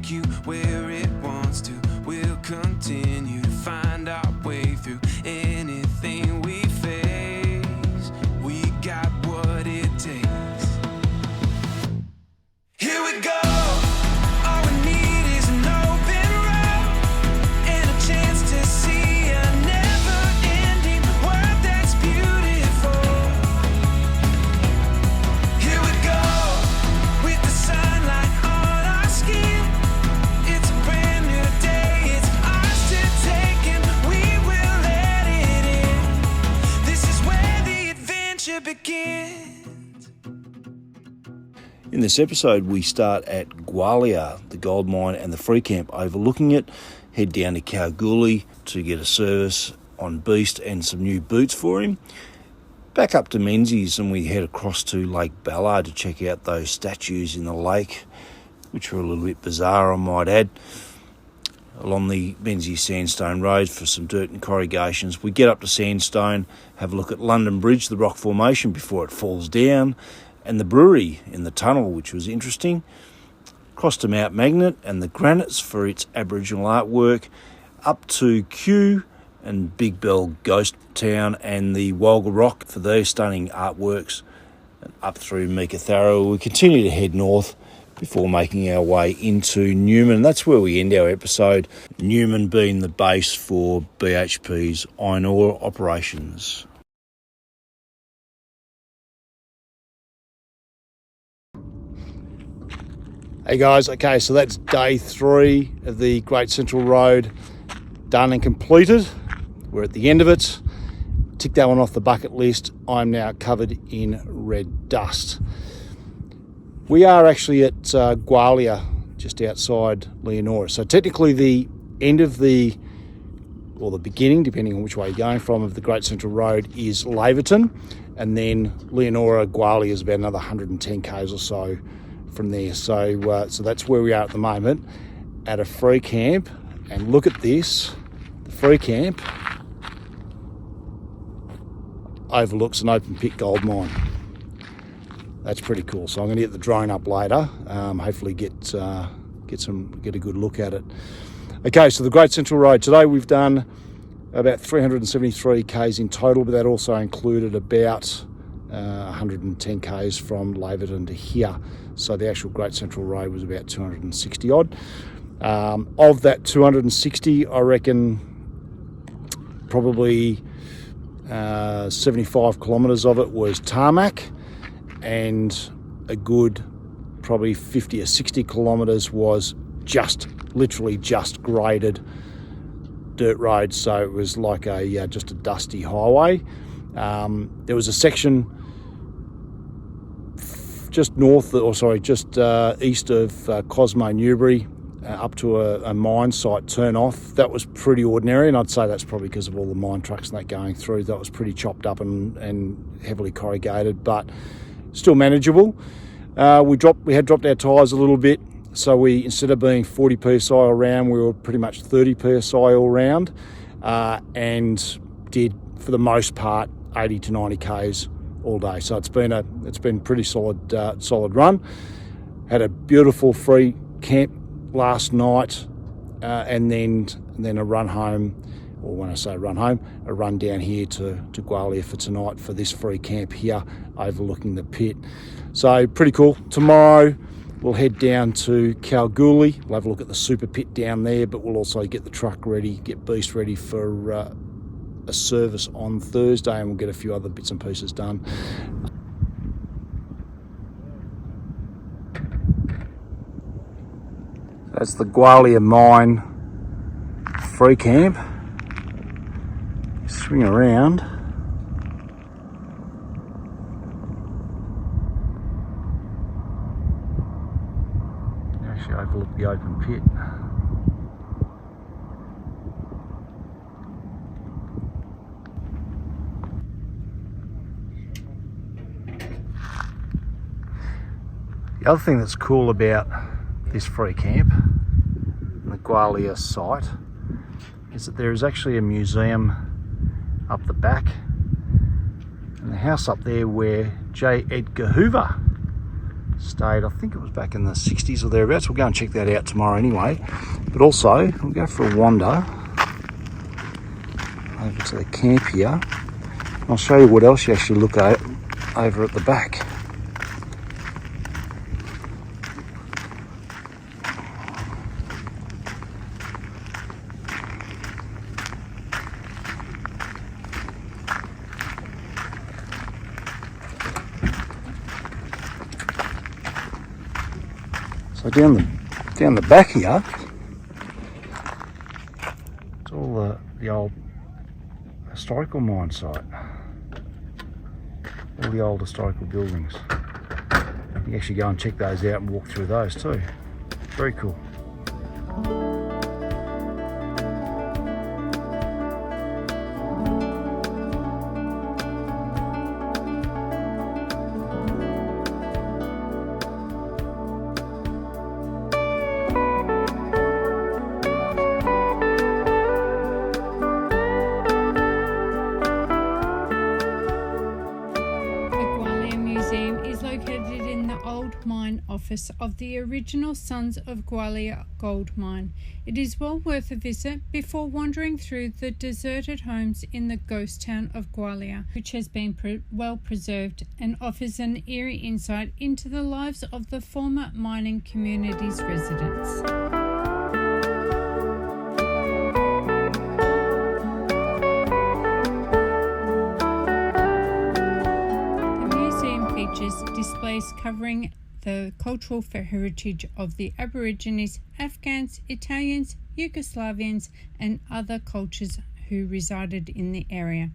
take you where it wants to. We'll continue to find our way through anything we face. We got what it takes. Here we go. All we need is an open road and a chance to see a never-ending world that's beautiful. Here we go, with the sunlight on our skin. It's a brand new day, it's ours to take, and we will let it in. This is where the adventure begins. In this episode, we start at Gwalia, the gold mine, and the free camp overlooking it. Head down to Kalgoorlie to get a service on Beast and some new boots for him. Back up to Menzies, and we head across to Lake Ballard to check out those statues in the lake, which are a little bit bizarre, I might add. Along the Menzies Sandstone Road for some dirt and corrugations. We get up to Sandstone, have a look at London Bridge, the rock formation before it falls down, and the brewery in the tunnel, which was interesting. Crossed to Mount Magnet and the granites for its Aboriginal artwork, up to Kew and Big Bell Ghost Town and the Wolga Rock for their stunning artworks, and up through Meekatharra. We continue to head north before making our way into Newman. That's where we end our episode, Newman being the base for BHP's iron ore operations. Hey guys, okay, so that's day 3 of the Great Central Road done and completed. We're at the end of it. Tick that one off the bucket list. I'm now covered in red dust. We are actually at Gwalia, just outside Leonora. So technically the end of the beginning, depending on which way you're going from, of the Great Central Road is Laverton, and then Leonora, Gwalia is about another 110 k's or so from there. So that's where we are at the moment, at a free camp. And look at this, the free camp overlooks an open pit gold mine. That's pretty cool. So I'm going to get the drone up later, hopefully get a good look at it. Okay, so the Great Central Road today, we've done about 373 k's in total, but that also included about 110 k's from Laverton to here. So the actual Great Central Road was about 260 odd. Of that 260, I reckon probably 75 kilometres of it was tarmac, and a good probably 50 or 60 kilometres was literally just graded dirt road. So it was like just a dusty highway. There was a section just east of Cosmo Newbury, up to a mine site turn off. That was pretty ordinary, and I'd say that's probably because of all the mine trucks and that going through. That was pretty chopped up and heavily corrugated, but still manageable. We had dropped our tyres a little bit, so we, instead of being 40 psi all round, we were pretty much 30 psi all round, and did for the most part 80 to 90 k's all day. So it's been pretty solid run. Had a beautiful free camp last night, and then a run home, or when I say run home, a run down here to Gwalia for tonight for this free camp here overlooking the pit. So pretty cool. Tomorrow we'll head down to Kalgoorlie. We'll have a look at the super pit down there, but we'll also get the truck ready, get Beast ready for a service on Thursday, and we'll get a few other bits and pieces done. That's the Gwalia mine free camp. Swing around. Actually overlook the open pit. The other thing that's cool about this free camp, the Gwalia site, is that there is actually a museum up the back, and the house up there where J. Edgar Hoover stayed, I think it was back in the 60s or thereabouts. We'll go and check that out tomorrow anyway. But also, we'll go for a wander over to the camp here. I'll show you what else you actually look at over at the back. So down the back here, it's all the old historical mine site. All the old historical buildings. You can actually go and check those out and walk through those too. Very cool. Office of the original Sons of Gwalia gold mine. It is well worth a visit before wandering through the deserted homes in the ghost town of Gwalia, which has been well preserved and offers an eerie insight into the lives of the former mining community's residents. The museum features displays covering the cultural heritage of the Aborigines, Afghans, Italians, Yugoslavians, and other cultures who resided in the area.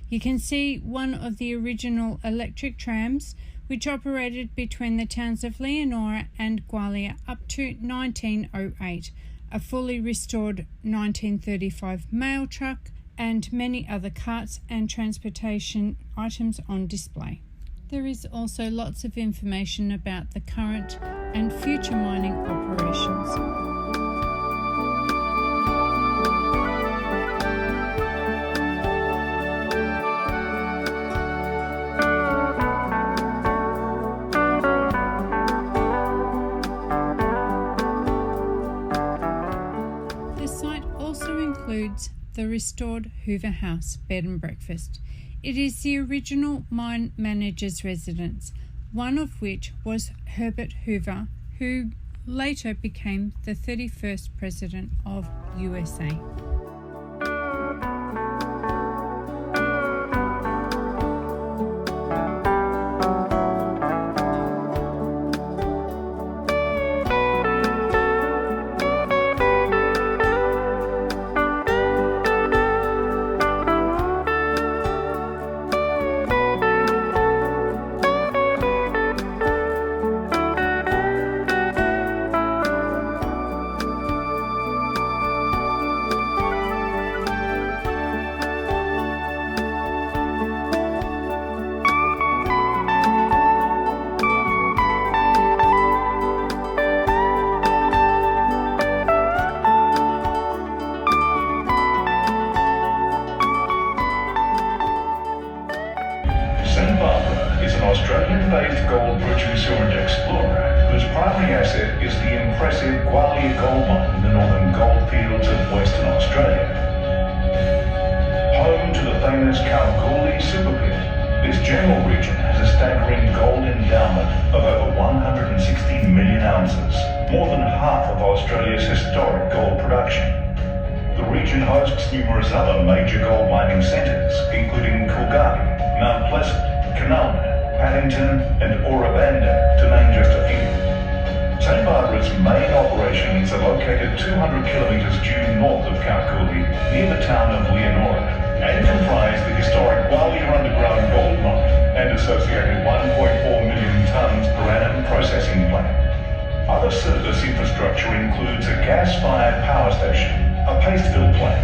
You can see one of the original electric trams which operated between the towns of Leonora and Gwalia up to 1908, a fully restored 1935 mail truck, and many other carts and transportation items on display. There is also lots of information about the current and future mining operations. The site also includes the restored Hoover House bed and breakfast. It is the original mine manager's residence, one of which was Herbert Hoover, who later became the 31st President of USA. Australian-based gold producer and explorer whose primary asset is the impressive Gwalia gold mine in the northern goldfields of Western Australia. Home to the famous Kalgoorlie super pit, this general region has a staggering gold endowment of over 160 million ounces, more than half of Australia's historic gold production. The region hosts numerous other major gold mining centres, including Coolgardie, Mount Pleasant, Canalman, Paddington and Orabanda, to name just a few. St Barbara's main operations are located 200 kilometres due north of Kalgoorlie, near the town of Leonora, and comprise the historic Gwalia underground gold mine and associated 1.4 million tonnes per annum processing plant. Other surface infrastructure includes a gas-fired power station, a paste fill plant,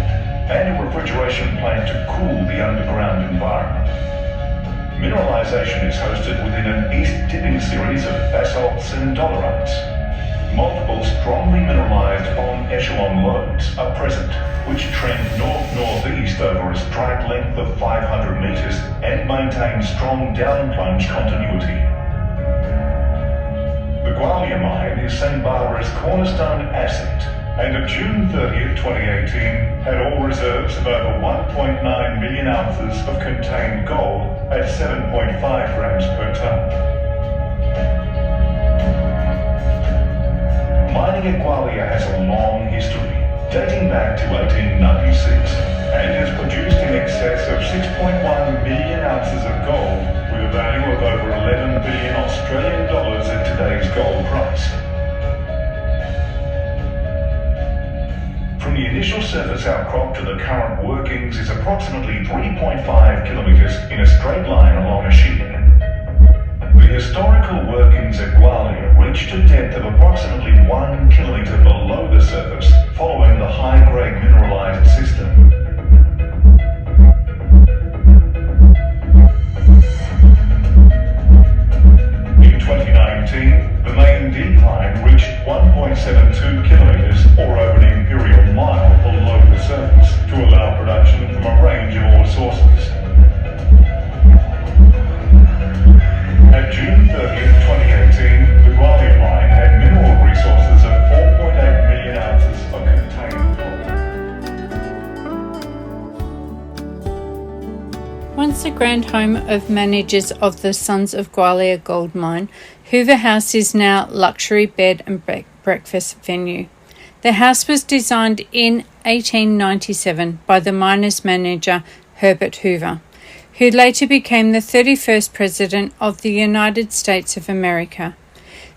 and a refrigeration plant to cool the underground environment. Mineralization is hosted within an east-dipping series of basalts and dolerites. Multiple strongly mineralized on-echelon lodes are present, which trend north-northeast over a strike length of 500 meters and maintain strong down-plunge continuity. Gwalia mine is St Barbara's cornerstone asset, and at June 30th, 2018, had ore reserves of over 1.9 million ounces of contained gold at 7.5 grams per tonne. Mining at Gwalia has a long history, dating back to 1896, and has produced in excess of 6.1 million ounces of gold with a value of over 11 billion Australian dollars at today's gold price. From the initial surface outcrop to the current workings is approximately 3.5 kilometres in a straight line along a shear. The historical workings at Gwalia reached a depth of approximately 1 kilometre below the surface, following the high-grade mineralised system. In 2019, the main decline reached 1.72 kilometres, or over an imperial mile below the surface, to allow production from a range of ore sources. At June 30th, 2018, the Gwalia mine had mineral resources of 4.8 million ounces of contained gold. Once the grand home of managers of the Sons of Gwalia gold mine, Hoover House is now luxury bed and breakfast venue. The house was designed in 1897 by the miner's manager Herbert Hoover, who later became the 31st President of the United States of America.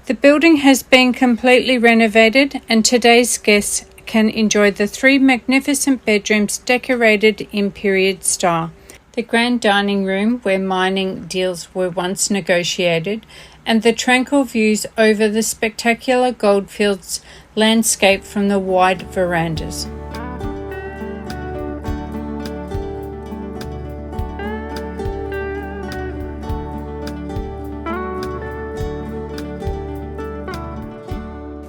The building has been completely renovated, and today's guests can enjoy the 3 magnificent bedrooms decorated in period style, the grand dining room where mining deals were once negotiated, and the tranquil views over the spectacular goldfields landscape from the wide verandas.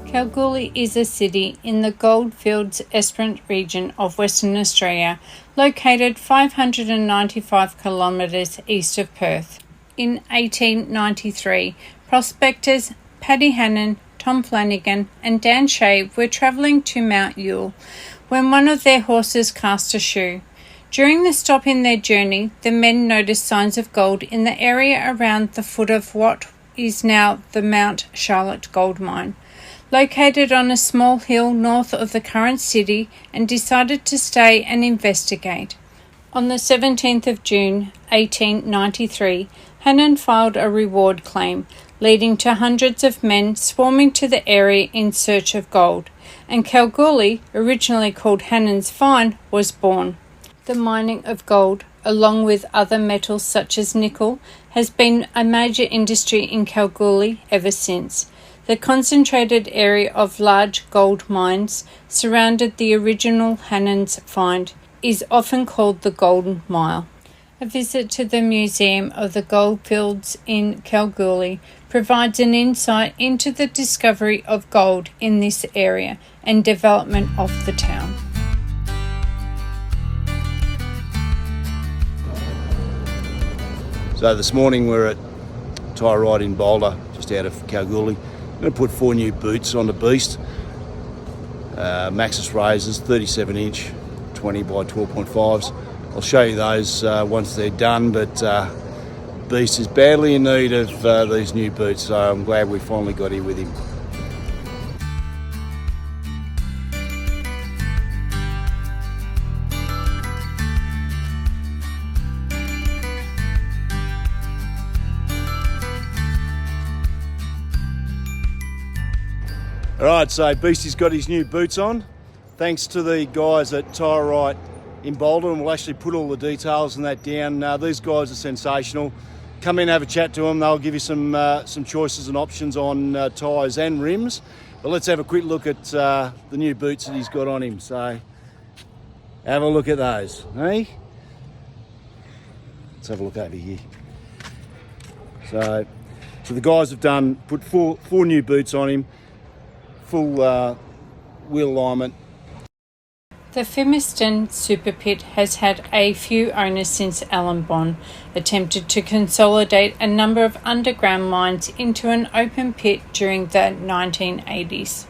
Kalgoorlie is a city in the Goldfields Esperance region of Western Australia, located 595 kilometres east of Perth. In 1893, prospectors Paddy Hannon, Tom Flanagan and Dan Shea were travelling to Mount Yule when one of their horses cast a shoe. During the stop in their journey, the men noticed signs of gold in the area around the foot of what is now the Mount Charlotte gold mine, located on a small hill north of the current city, and decided to stay and investigate. On the 17th of June 1893, Hannon filed a reward claim, leading to hundreds of men swarming to the area in search of gold, and Kalgoorlie, originally called Hannon's Find, was born. The mining of gold, along with other metals such as nickel, has been a major industry in Kalgoorlie ever since. The concentrated area of large gold mines surrounded the original Hannon's Find is often called the Golden Mile. A visit to the Museum of the Goldfields in Kalgoorlie provides an insight into the discovery of gold in this area and development of the town. So this morning we're at Tyrite in Boulder, just out of Kalgoorlie. I'm going to put 4 new boots on the beast. Maxxis razors, 37 inch, 20 by 12.5s. I'll show you those once they're done, but Beast is badly in need of these new boots, so I'm glad we finally got here with him. Alright, so Beastie's got his new boots on. Thanks to the guys at Tyrite in Boulder, and we'll actually put all the details and that down. These guys are sensational. Come in, have a chat to them. They'll give you some choices and options on tyres and rims. But let's have a quick look at the new boots that he's got on him. So have a look at those, eh? Let's have a look over here. So the guys have put four new boots on him. Full wheel alignment. The Fimiston Super Pit has had a few owners since Alan Bond attempted to consolidate a number of underground mines into an open pit during the 1980s.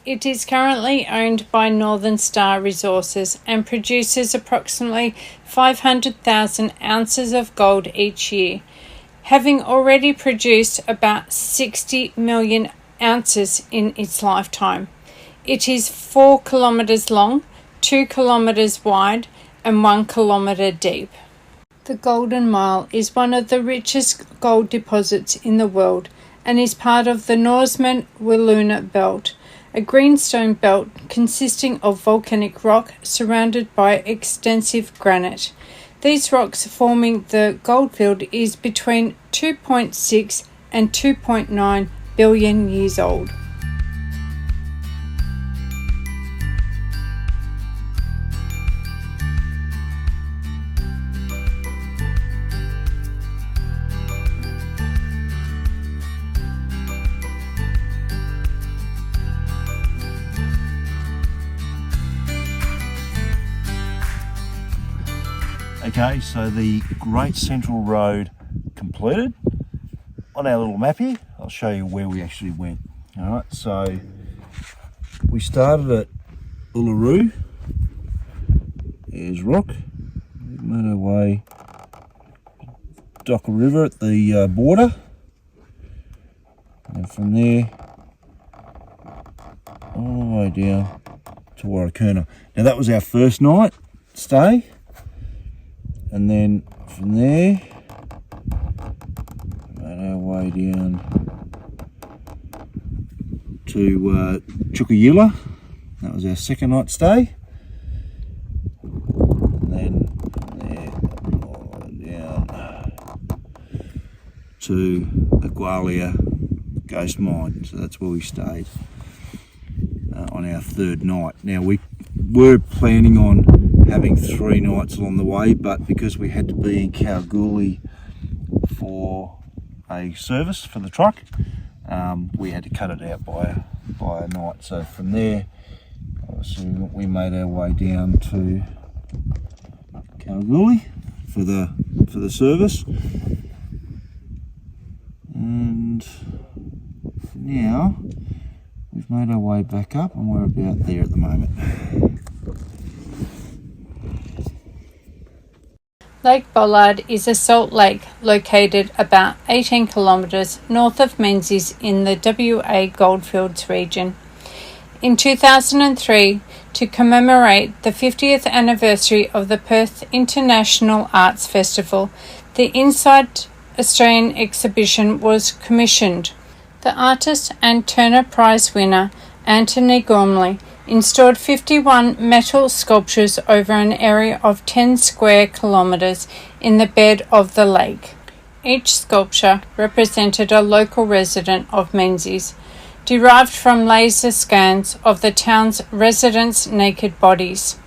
It is currently owned by Northern Star Resources and produces approximately 500,000 ounces of gold each year, having already produced about 60 million ounces in its lifetime. It is 4 kilometres long, 2 kilometres wide and 1 kilometre deep. The Golden Mile is one of the richest gold deposits in the world and is part of the Norseman-Wiluna Belt, a greenstone belt consisting of volcanic rock surrounded by extensive granite. These rocks forming the goldfield is between 2.6 and 2.9 billion years old. Okay, so the Great Central Road completed. On our little map here, I'll show you where we actually went. Alright, so we started at Uluru. There's Rock. We made our way Docker River at the border. And from there, all the way down to Warrakoona. Now that was our first night stay. And then from there, made our way down to Chukayula. That was our second night stay. And then from there, all the way down to the Gwalia Ghost Mine. So that's where we stayed on our third night. Now we were planning on having 3 nights along the way, but because we had to be in Kalgoorlie for a service for the truck, we had to cut it out by a night. So from there, obviously, we made our way down to Kalgoorlie for the service, and now we've made our way back up, and we're about there at the moment. Lake Bollard is a salt lake located about 18 kilometres north of Menzies in the WA Goldfields region. In 2003, to commemorate the 50th anniversary of the Perth International Arts Festival, the Inside Australian exhibition was commissioned. The artist and Turner Prize winner Anthony Gormley installed 51 metal sculptures over an area of 10 square kilometres in the bed of the lake. Each sculpture represented a local resident of Menzies, derived from laser scans of the town's residents' naked bodies.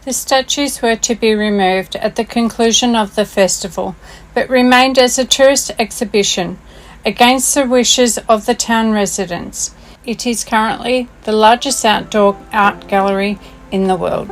The statues were to be removed at the conclusion of the festival, but remained as a tourist exhibition, against the wishes of the town residents. It is currently the largest outdoor art gallery in the world.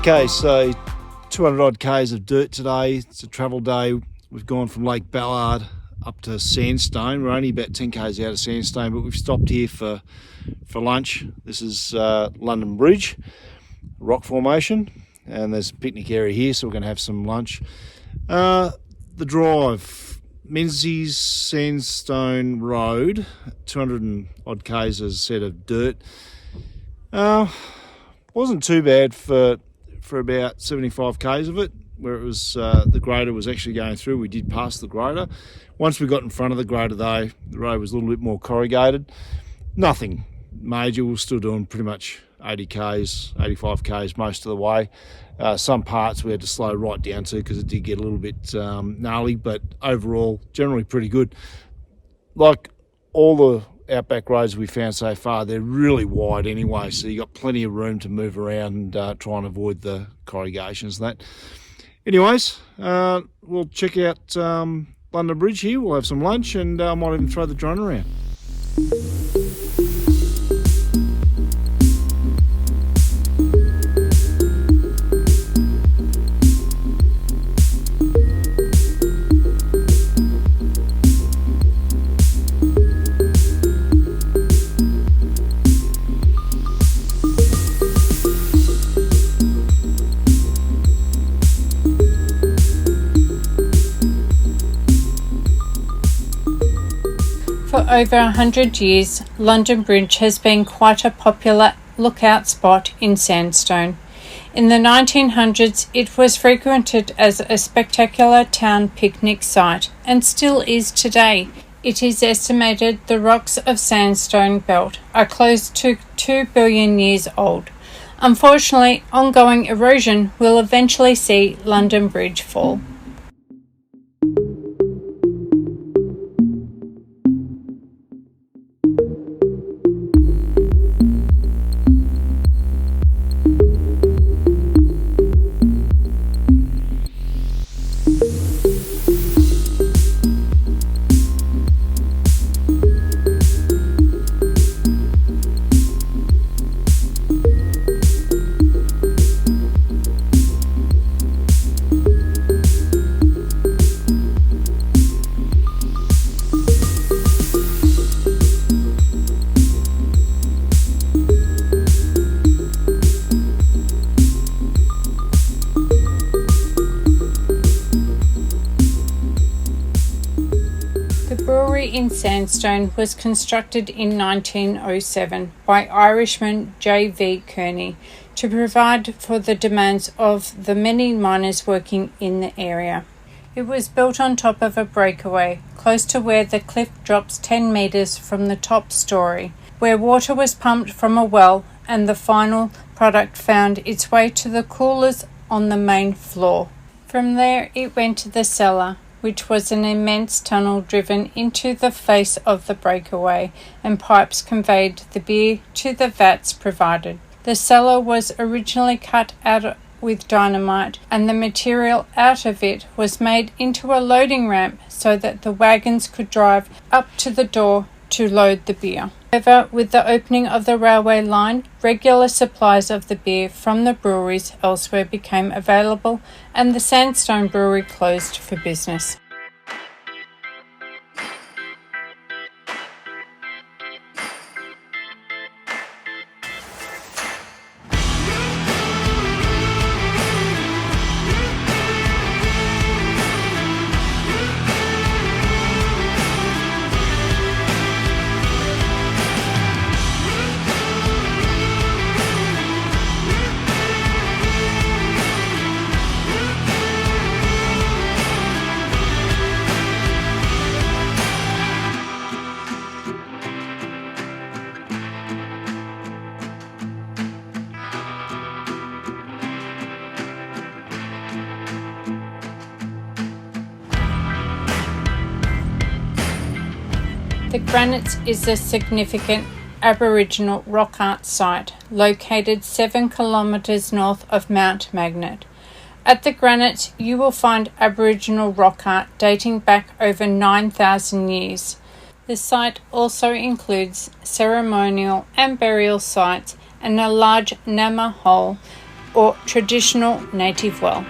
Okay, so 200 odd k's of dirt today. It's a travel day. We've gone from Lake Ballard up to Sandstone. We're only about 10 k's out of Sandstone, but we've stopped here for lunch. This is London Bridge, rock formation, and there's a picnic area here, so we're going to have some lunch. The drive, Menzies Sandstone Road, 200 and odd k's, as I said, of dirt. Wasn't too bad for about 75 k's of it, where it was the grader was actually going through. We did pass the grader. Once we got in front of the grader though, the road was a little bit more corrugated. Nothing major. We're still doing pretty much 80 k's, 85 k's most of the way. Some parts we had to slow right down to because it did get a little bit gnarly, but overall generally pretty good. Like all the outback roads we found so far, they're really wide anyway, so you got plenty of room to move around and try and avoid the corrugations and that. Anyways, we'll check out London Bridge here. We'll have some lunch and I might even throw the drone around. For over 100 years, London Bridge has been quite a popular lookout spot in Sandstone. In the 1900s, it was frequented as a spectacular town picnic site and still is today. It is estimated the rocks of Sandstone Belt are close to 2 billion years old. Unfortunately, ongoing erosion will eventually see London Bridge fall. In Sandstone was constructed in 1907 by Irishman J.V. Kearney to provide for the demands of the many miners working in the area. It was built on top of a breakaway, close to where the cliff drops 10 metres from the top story, where water was pumped from a well and the final product found its way to the coolers on the main floor. From there it went to the cellar, which was an immense tunnel driven into the face of the breakaway, and pipes conveyed the beer to the vats provided. The cellar was originally cut out with dynamite, and the material out of it was made into a loading ramp so that the wagons could drive up to the door to load the beer. However, with the opening of the railway line, regular supplies of the beer from the breweries elsewhere became available, and the Sandstone Brewery closed for business. The Granites is a significant Aboriginal rock art site located 7 kilometres north of Mount Magnet. At the Granites, you will find Aboriginal rock art dating back over 9,000 years. The site also includes ceremonial and burial sites and a large Nama hole or traditional native well.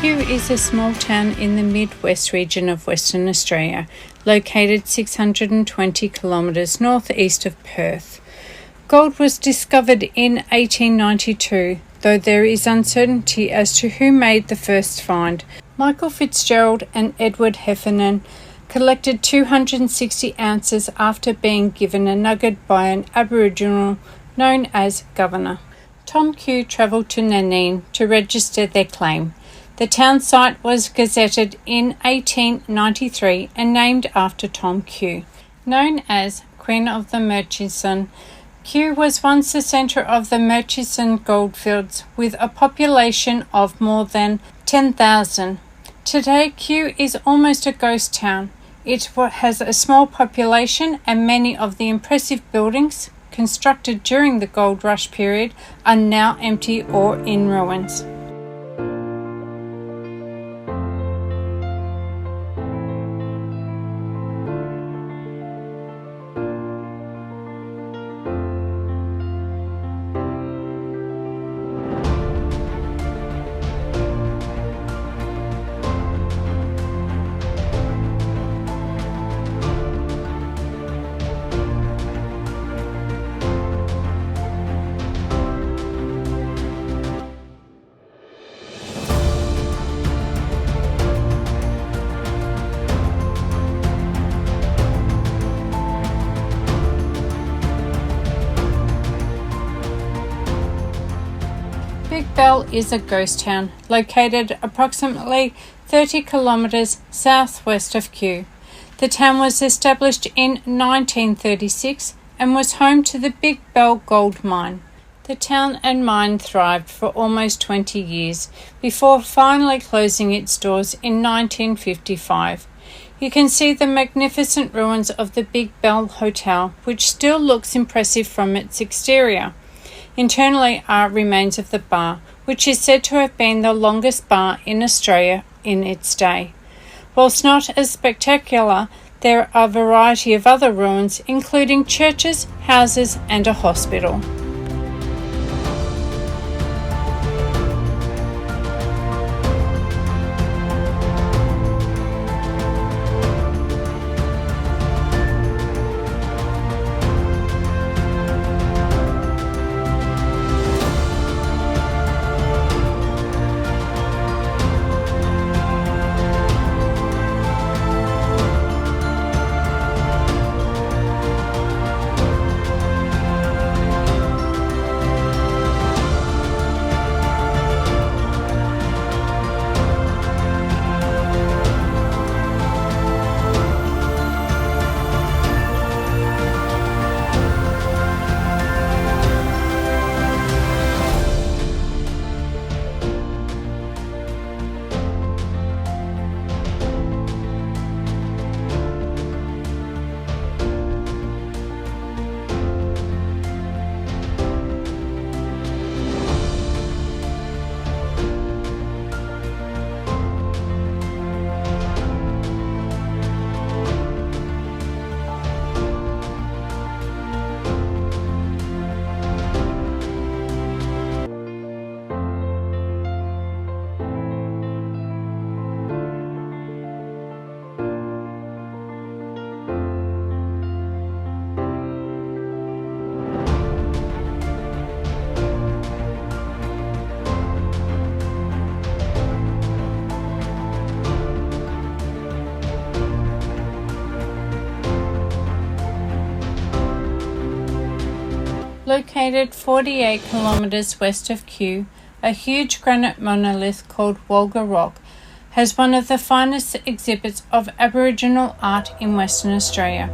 Kew is a small town in the mid-west region of Western Australia, located 620 kilometres northeast of Perth. Gold was discovered in 1892, though there is uncertainty as to who made the first find. Michael Fitzgerald and Edward Heffernan collected 260 ounces after being given a nugget by an Aboriginal known as Governor. Tom Kew travelled to Nanine to register their claim. The town site was gazetted in 1893 and named after Tom Kew. Known as Queen of the Murchison, Kew was once the centre of the Murchison goldfields with a population of more than 10,000. Today, Kew is almost a ghost town. It has a small population and many of the impressive buildings constructed during the gold rush period are now empty or in ruins. Big Bell is a ghost town located approximately 30 kilometres southwest of Kew. The town was established in 1936 and was home to the Big Bell gold mine. The town and mine thrived for almost 20 years before finally closing its doors in 1955. You can see the magnificent ruins of the Big Bell Hotel, which still looks impressive from its exterior. Internally are remains of the bar, which is said to have been the longest bar in Australia in its day. Whilst not as spectacular, there are a variety of other ruins, including churches, houses, and a hospital. Located 48 kilometres west of Kew, a huge granite monolith called Wolga Rock has one of the finest exhibits of Aboriginal art in Western Australia.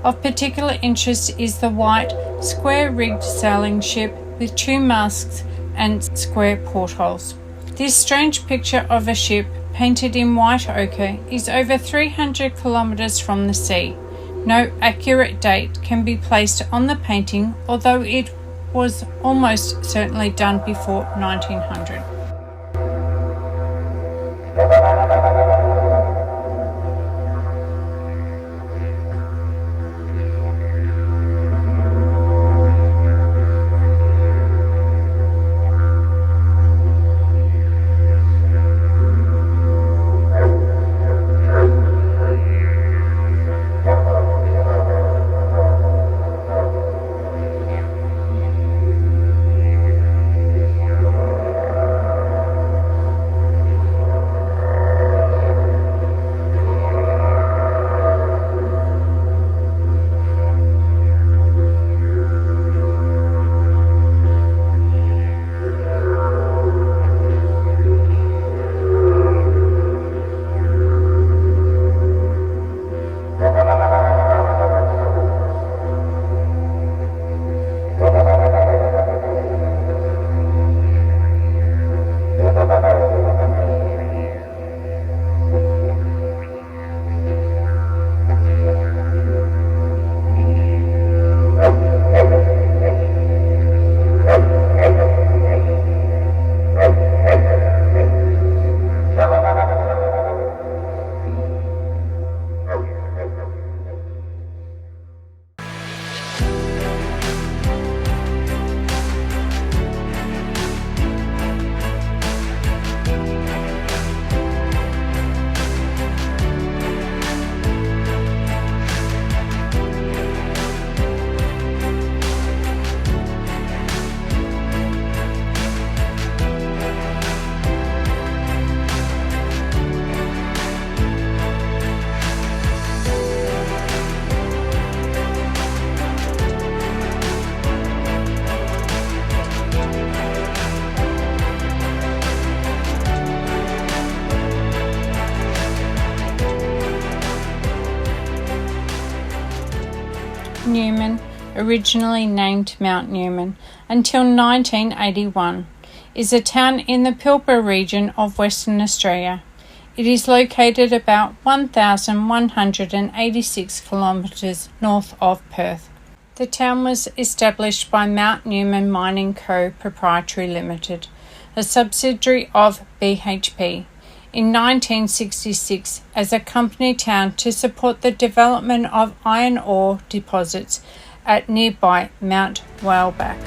Of particular interest is the white, square-rigged sailing ship with two masts and square portholes. This strange picture of a ship painted in white ochre is over 300 kilometres from the sea. No accurate date can be placed on the painting, although it was almost certainly done before 1900. Newman, originally named Mount Newman until 1981, is a town in the Pilbara region of Western Australia. It is located about 1,186 kilometres north of Perth. The town was established by Mount Newman Mining Co. Proprietary Limited, a subsidiary of BHP, in 1966 as a company town to support the development of iron ore deposits at nearby Mount Whaleback.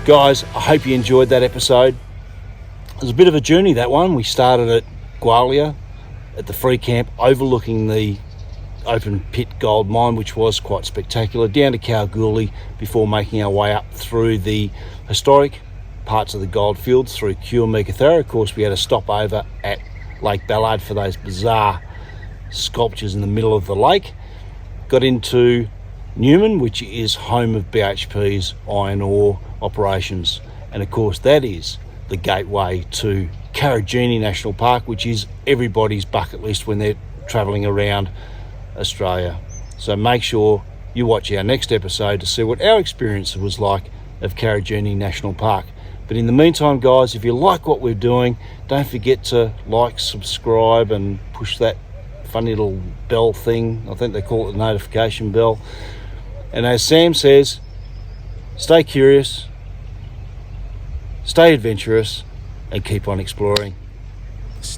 Guys, I hope you enjoyed that episode. It was a bit of a journey, that one. We started at Gwalia at the free camp overlooking the open pit gold mine, which was quite spectacular, down to Kalgoorlie before making our way up through the historic parts of the gold fields through Kew and Meekatharra. Of course, we had a stopover at Lake Ballard for those bizarre sculptures in the middle of the lake. Got into Newman, which is home of BHP's iron ore operations, and of course that is the gateway to Karajini National Park, which is everybody's bucket list when they're travelling around Australia. So make sure you watch our next episode to see what our experience was like of Karijini National Park. But in the meantime, guys, if you like what we're doing, don't forget to like, subscribe, and push that funny little bell thing. I think they call it the notification bell. And as Sam says, stay curious, stay adventurous, and keep on exploring.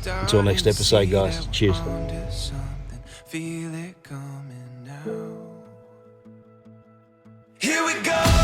Until next episode, guys. Cheers. Feel it coming now. Here we go.